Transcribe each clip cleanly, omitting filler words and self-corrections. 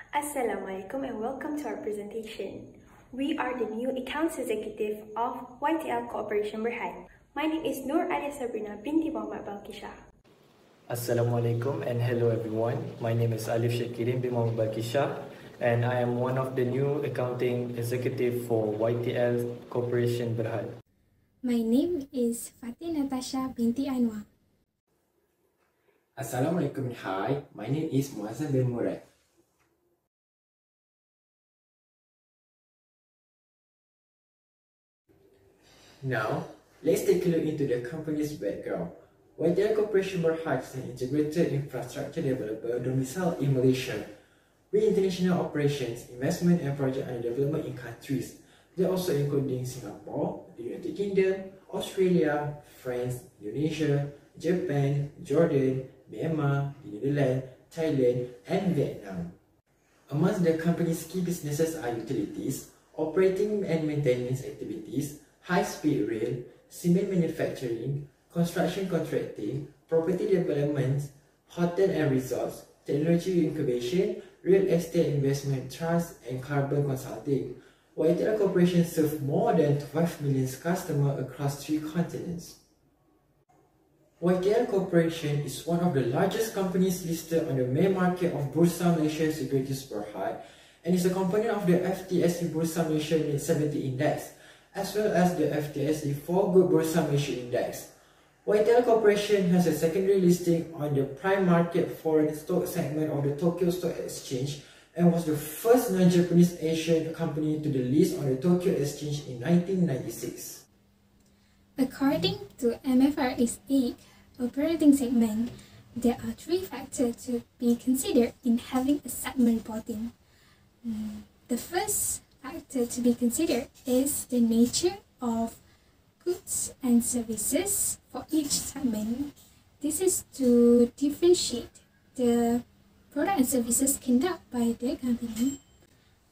Assalamualaikum and welcome to our presentation. We are the new Accounts Executive of YTL Corporation Berhad. My name is Nur Alia Sabrina binti Muhammad Balkisha. Assalamualaikum and hello everyone. My name is Alif Syakirin bin Muhammad Balkisha and I am one of the new accounting executive for YTL Corporation Berhad. My name is Fatih Natasha binti Anwar. Assalamualaikum and hi, my name is Muazzam bin Murad. Now, let's take a look into the company's background. YTL Corporation Berhad is an integrated infrastructure developer domiciled in Malaysia, with international operations, investment and project under development in countries that also including Singapore, the United Kingdom, Australia, France, Indonesia, Japan, Jordan, Myanmar, the Netherlands, Thailand and Vietnam. Amongst the company's key businesses are utilities, operating and maintenance activities, high-speed rail, cement manufacturing, construction contracting, property development, hotel and resorts, technology incubation, real estate investment trust, and carbon consulting. YTL Corporation serves more than 12 million customers across 3 continents. YTL Corporation is one of the largest companies listed on the main market of Bursa Malaysia Securities Berhad and is a component of the FTSE Bursa Malaysia 70 Index, as well as the FTSE 4 Good Bursa Malaysia Index. YTL Corporation has a secondary listing on the prime market foreign stock segment of the Tokyo Stock Exchange and was the first non-Japanese Asian company to the list on the Tokyo Exchange in 1996. According to MFRS 8 operating segment, there are 3 factors to be considered in having a segment reporting. The first factor to be considered is the nature of goods and services for each segment. This is to differentiate the product and services conducted by the company.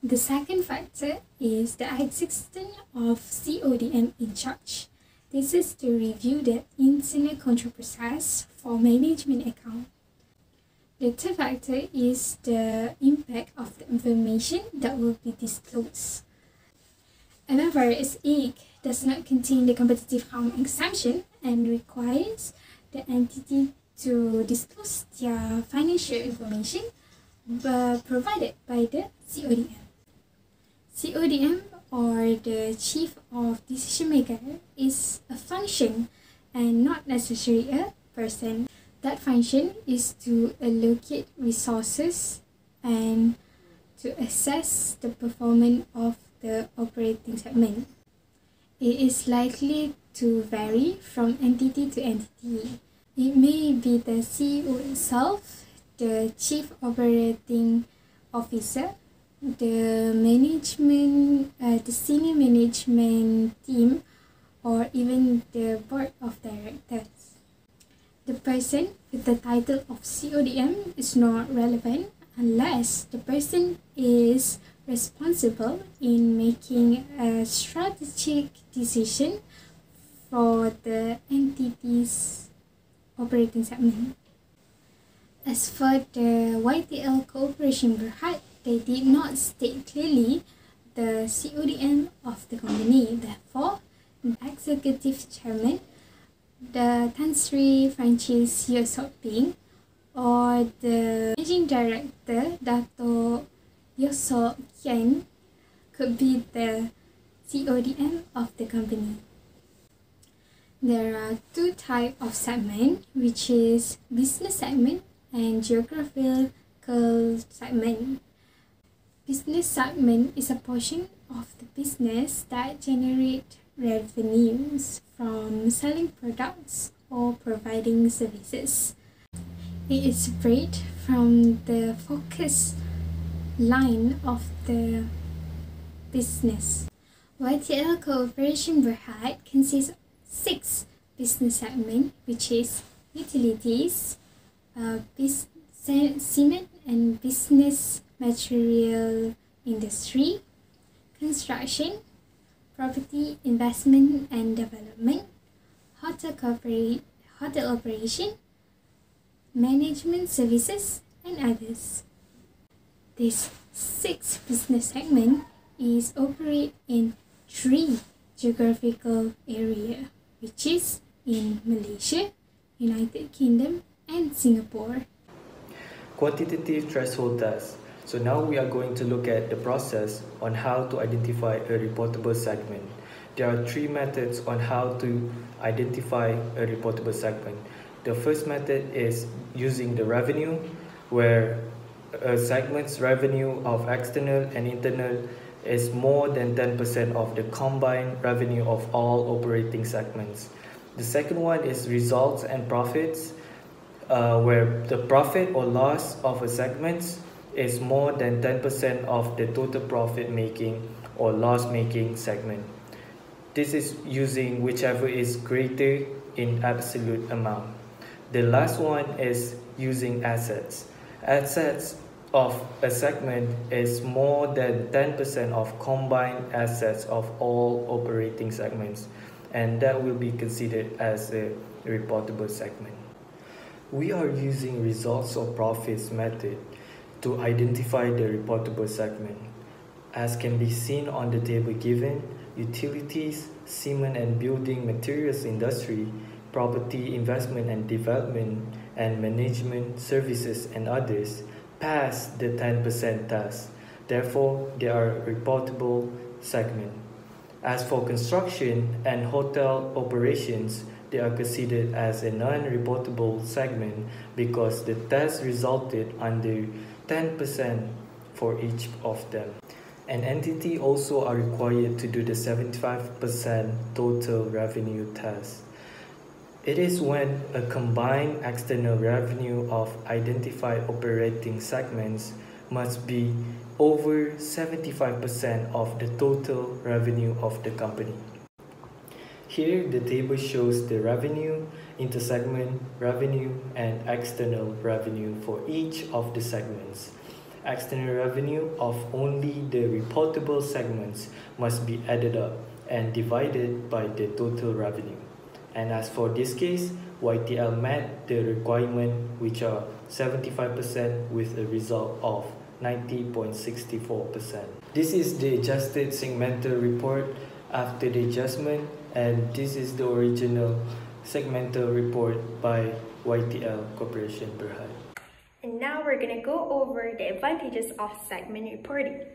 The second factor is the existence of CODM in charge. This is to review the internal control process for management account. The third factor is the impact of the information that will be disclosed. MFRS 8 does not contain the competitive harm exemption and requires the entity to disclose their financial information provided by the CODM. CODM, or the Chief of Decision Maker, is a function and not necessarily a person. That function is to allocate resources and to assess the performance of the operating segment. It is likely to vary from entity to entity. It may be the CEO itself, the Chief Operating Officer, the senior management team, or even the board of directors. The person with the title of CODM is not relevant unless the person is responsible in making a strategic decision for the entity's operating segment. As for the YTL Corporation Berhad, they did not state clearly the CODM of the company. Therefore, the executive chairman, the Tan Sri Francis Yosok Ping, or the managing director Dato Yosok Kian could be the CODM of the company. There are 2 types of segment, which is business segment and geographical segment. Business segment is a portion of the business that generates revenues from selling products or providing services. It is separate from the focus line of the business. YTL Corporation Berhad consists of 6 business segments, which is utilities, cement and business material industry, construction, property investment and development, hotel operation, management services, and others. These sixth business segment is operate in 3 geographical area, which is in Malaysia, United Kingdom, and Singapore. Quantitative threshold test. So now we are going to look at the process on how to identify a reportable segment. There are 3 methods on how to identify a reportable segment. The first method is using the revenue, where a segment's revenue of external and internal is more than 10% of the combined revenue of all operating segments. The second one is results and profits, where the profit or loss of a segment is more than 10% of the total profit making or loss making segment. This is using whichever is greater in absolute amount. The last one is using assets. Assets of a segment is more than 10% of combined assets of all operating segments, and that will be considered as a reportable segment. We are using results or profits method to identify the reportable segment. As can be seen on the table given, utilities, cement and building materials industry, property investment and development, and management services and others pass the 10% test. Therefore, they are reportable segment. As for construction and hotel operations, they are considered as a non-reportable segment because the test resulted under 10% for each of them. An entity also are required to do the 75% total revenue test. It is when a combined external revenue of identified operating segments must be over 75% of the total revenue of the company. Here, the table shows the revenue, intersegment revenue, and external revenue for each of the segments. External revenue of only the reportable segments must be added up and divided by the total revenue. And as for this case, YTL met the requirement, which are 75% with a result of 90.64%. This is the adjusted segmental report after the adjustment, and this is the original segmental report by YTL Corporation Berhad. And now we're going to go over the advantages of segment reporting.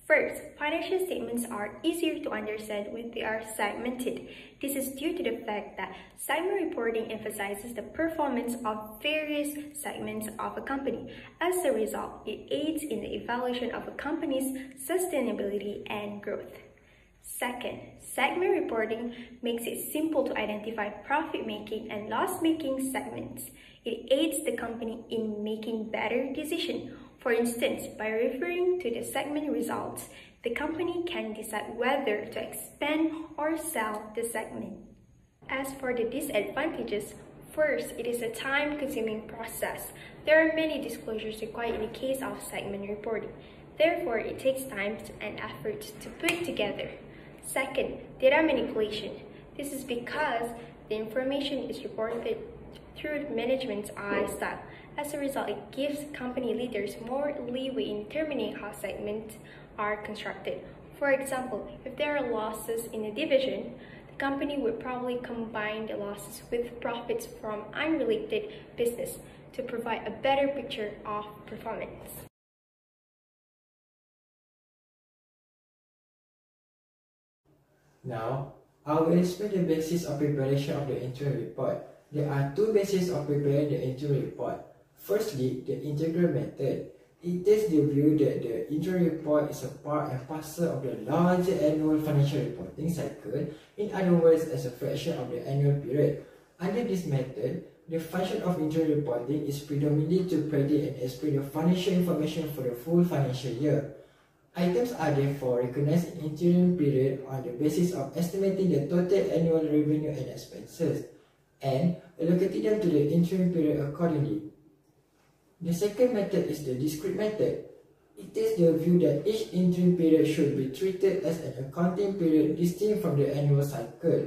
First, financial statements are easier to understand when they are segmented. This is due to the fact that segment reporting emphasizes the performance of various segments of a company. As a result, it aids in the evaluation of a company's sustainability and growth. Second, segment reporting makes it simple to identify profit-making and loss-making segments. It aids the company in making better decisions. For instance, by referring to the segment results, the company can decide whether to expand or sell the segment. As for the disadvantages, first, it is a time-consuming process. There are many disclosures required in the case of segment reporting. Therefore, it takes time and effort to put together. Second, data manipulation. This is because the information is reported through management's eye style. As a result, it gives company leaders more leeway in determining how segments are constructed. For example, if there are losses in a division, the company would probably combine the losses with profits from unrelated business to provide a better picture of performance. Now, I will explain the basis of preparation of the interim report. There are 2 bases of preparing the interim report. Firstly, the integral method. It takes the view that the interim report is a part and parcel of the larger annual financial reporting cycle, in other words, as a fraction of the annual period. Under this method, the function of interim reporting is predominantly to predict and explain the financial information for the full financial year. Items are therefore recognized in interim period on the basis of estimating the total annual revenue and expenses, and allocating them to the interim period accordingly. The second method is the discrete method. It takes the view that each interim period should be treated as an accounting period distinct from the annual cycle.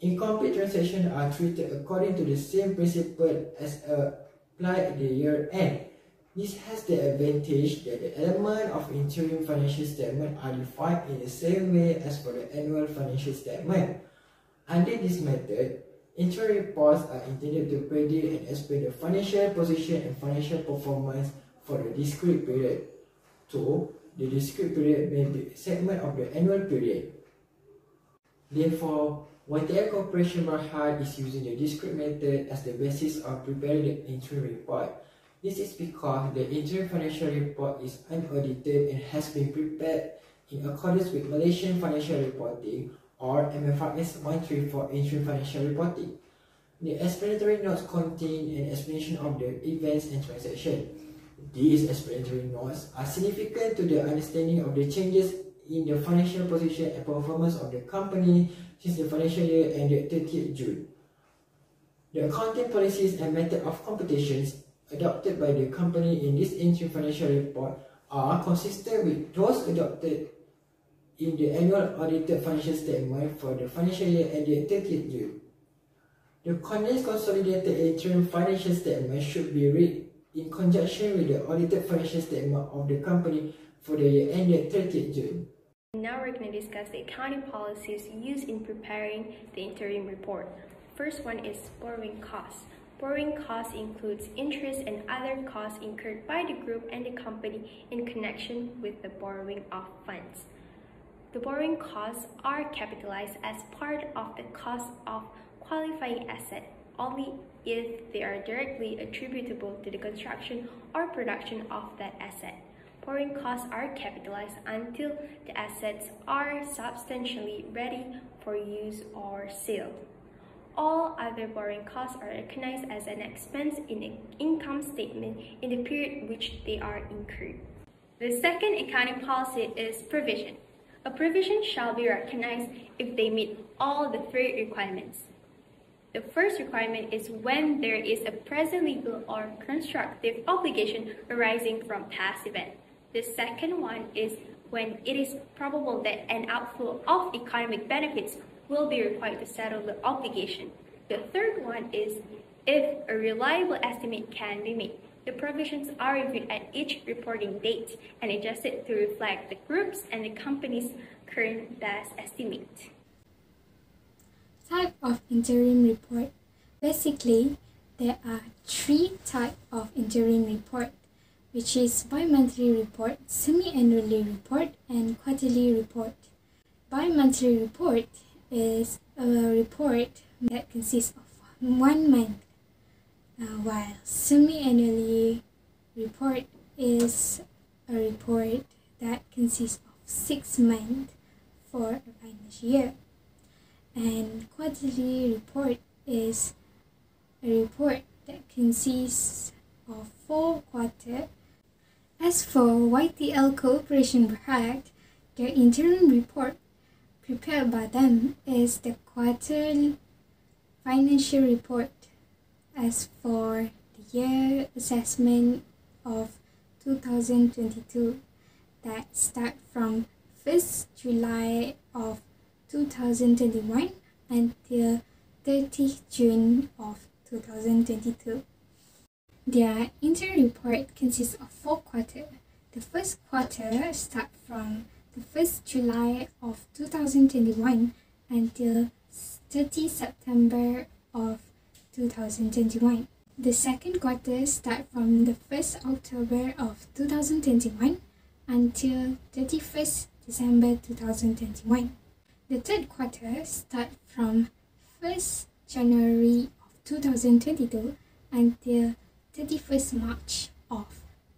Incomplete transactions are treated according to the same principle as applied at the year end. This has the advantage that the elements of interim financial statement are defined in the same way as for the annual financial statement. Under this method, interim reports are intended to predict and explain the financial position and financial performance for the discrete period. 2. The discrete period may be a segment of the annual period. Therefore, YTL Corporation Berhad is using the discrete method as the basis of preparing the interim report. This is because the interim financial report is unaudited and has been prepared in accordance with Malaysian Financial Reporting or MAC2204A interim financial reporting. The explanatory notes contain an explanation of the events and transactions. These explanatory notes are significant to the understanding of the changes in the financial position and performance of the company since the financial year ended 30th June. The accounting policies and method of computations adopted by the company in this interim financial report are consistent with those adopted in the annual audited financial statement for the financial year ended 30th June. The condensed consolidated interim financial statement should be read in conjunction with the audited financial statement of the company for the year ended 30th June. Now we're going to discuss the accounting policies used in preparing the interim report. First one is borrowing costs. Borrowing costs includes interest and other costs incurred by the group and the company in connection with the borrowing of funds. The borrowing costs are capitalized as part of the cost of qualifying asset only if they are directly attributable to the construction or production of that asset. Borrowing costs are capitalized until the assets are substantially ready for use or sale. All other borrowing costs are recognized as an expense in an income statement in the period which they are incurred. The second accounting policy is provision. A provision shall be recognized if they meet all the three requirements. The first requirement is when there is a present legal or constructive obligation arising from past event. The second one is when it is probable that an outflow of economic benefits will be required to settle the obligation. The third one is if a reliable estimate can be made. The provisions are reviewed at each reporting date and adjusted to reflect the group's and the company's current best estimate. Type of interim report. Basically, there are three types of interim report, which is bi-monthly report, semi-annually report, and quarterly report. Bi-monthly report is a report that consists of 1 month, while semi-annually report is a report that consists of 6 months for a financial year. And quarterly report is a report that consists of 4 quarters. As for YTL Corporation Berhad, their interim report prepared by them is the quarterly financial report. As for the year assessment of 2022, that start from 1st July of 2021 until 30th June of 2022. Their interim report consists of 4 quarters. The first quarter starts from the 1st July of 2021 until 30 September of 2021. The second quarter starts from the 1st October of 2021 until 31st December 2021. The third quarter starts from 1st January of 2022 until 31st March of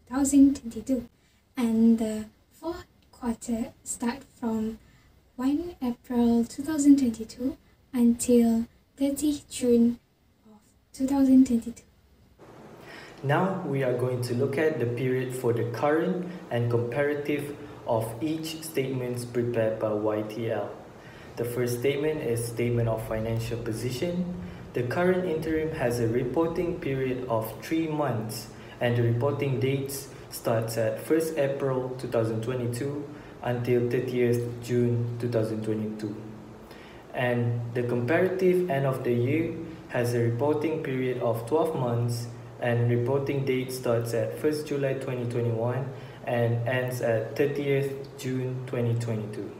2022. And the fourth quarter starts from 1 April 2022 until 30 June of 2022. Now we are going to look at the period for the current and comparative of each statements prepared by YTL. The first statement is Statement of Financial Position. The current interim has a reporting period of 3 months and the reporting dates starts at 1st April 2022 until 30th June 2022. And the comparative end of the year has a reporting period of 12 months and reporting date starts at 1st July 2021 and ends at 30th June 2022.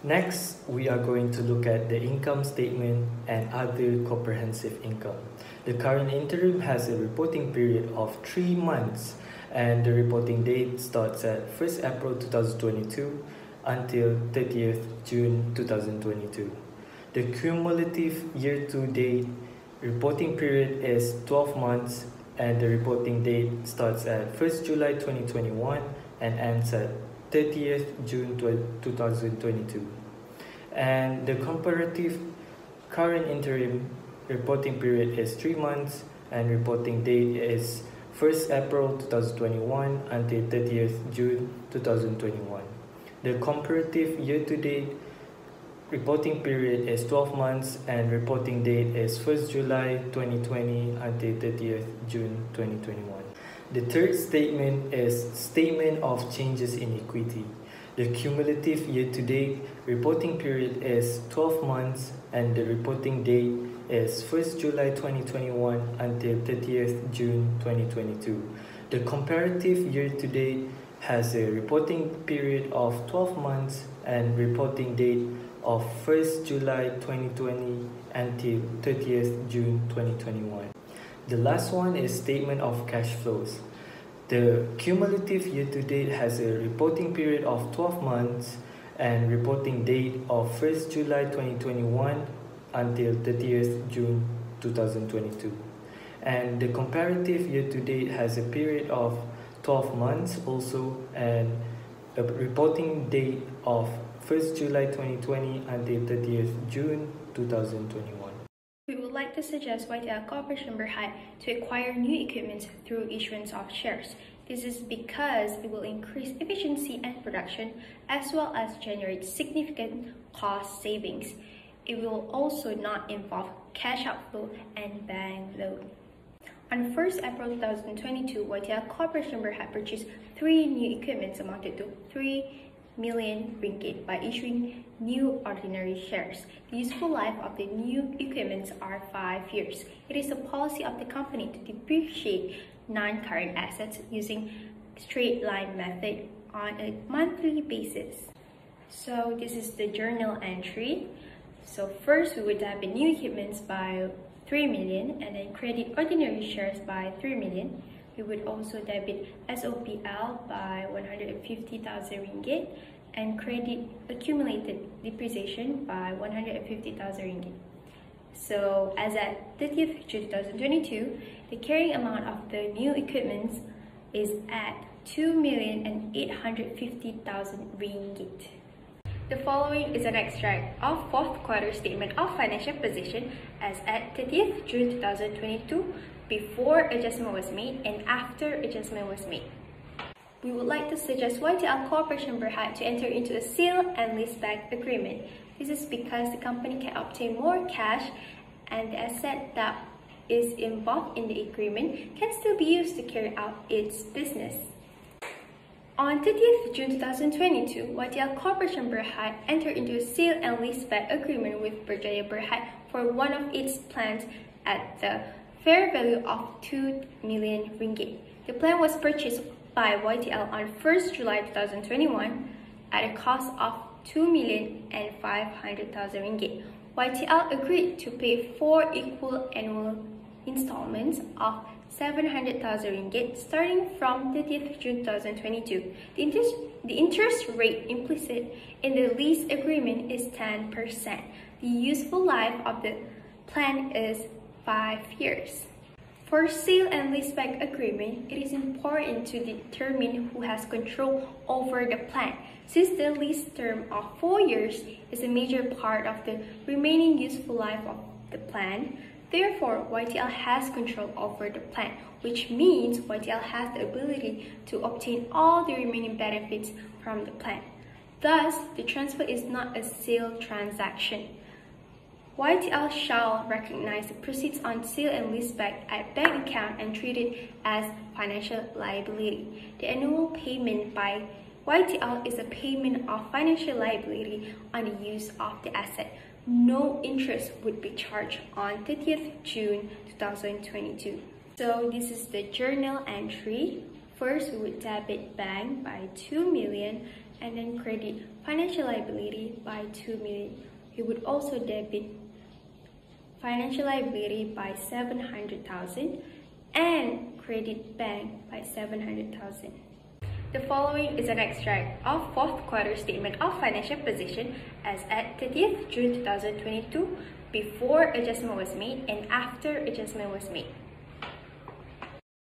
Next, we are going to look at the income statement and other comprehensive income. The current interim has a reporting period of 3 months and the reporting date starts at 1st April 2022 until 30th June 2022. The cumulative year-to-date reporting period is 12 months and the reporting date starts at 1st July 2021 and ends at 30th June 2022. And the comparative current interim reporting period is 3 months and reporting date is 1st April 2021 until 30th June 2021. The comparative year-to-date reporting period is 12 months and reporting date is 1st July 2020 until 30th June 2021. The third statement is Statement of Changes in Equity. The cumulative year-to-date reporting period is 12 months and the reporting date is 1st July 2021 until 30th June 2022. The comparative year-to-date has a reporting period of 12 months and reporting date of 1st July 2020 until 30th June 2021. The last one is Statement of Cash Flows. The cumulative year-to-date has a reporting period of 12 months and reporting date of 1st July 2021 until 30th June 2022. And the comparative year-to-date has a period of 12 months also and a reporting date of 1st July 2020 until 30th June 2021. We would like to suggest YTL Corporation Berhad to acquire new equipment through issuance of shares. This is because it will increase efficiency and production as well as generate significant cost savings. It will also not involve cash outflow and bank loan. On 1st April 2022, YTL Corporation Berhad purchased 3 new equipments amounted to 3 million ringgit by issuing new ordinary shares. The useful life of the new equipments are 5 years. It is the policy of the company to depreciate non-current assets using straight line method on a monthly basis. So this is the journal entry. So first we would debit new equipments by 3 million and then credit ordinary shares by 3 million. We would also debit SOPL by 150,000 ringgit and credit accumulated depreciation by 150,000 ringgit. So as at 30th June 2022, the carrying amount of the new equipment is at 2,850,000 ringgit. The following is an extract of 4th quarter statement of financial position as at 30th June 2022 before adjustment was made and after adjustment was made. We would like to suggest YTL Corporation Berhad to enter into a sale and leaseback agreement. This is because the company can obtain more cash and the asset that is involved in the agreement can still be used to carry out its business. On 30th June 2022, YTL Corporation Berhad entered into a sale and leaseback agreement with Berjaya Berhad for one of its plants at the fair value of 2 million ringgit. The plant was purchased by YTL on 1st July 2021 at a cost of 2,500,000 ringgit. YTL agreed to pay 4 equal annual installments of 700,000 ringgit starting from 30th June 2022. The interest rate implicit in the lease agreement is 10%. The useful life of the plan is 5 years. For sale and leaseback agreement, it is important to determine who has control over the plant, since the lease term of 4 years is a major part of the remaining useful life of the plant. Therefore, YTL has control over the plant, which means YTL has the ability to obtain all the remaining benefits from the plant. Thus, the transfer is not a sale transaction. YTL shall recognize the proceeds on sale and leaseback at bank account and treat it as financial liability. The annual payment by YTL is a payment of financial liability on the use of the asset. No interest would be charged on 30th June 2022. So this is the journal entry. First, we would debit bank by 2 million and then credit financial liability by 2 million. We would also debit financial liability by 700,000 and credit bank by 700,000. The following is an extract of fourth quarter statement of financial position as at 30th June 2022, before adjustment was made and after adjustment was made.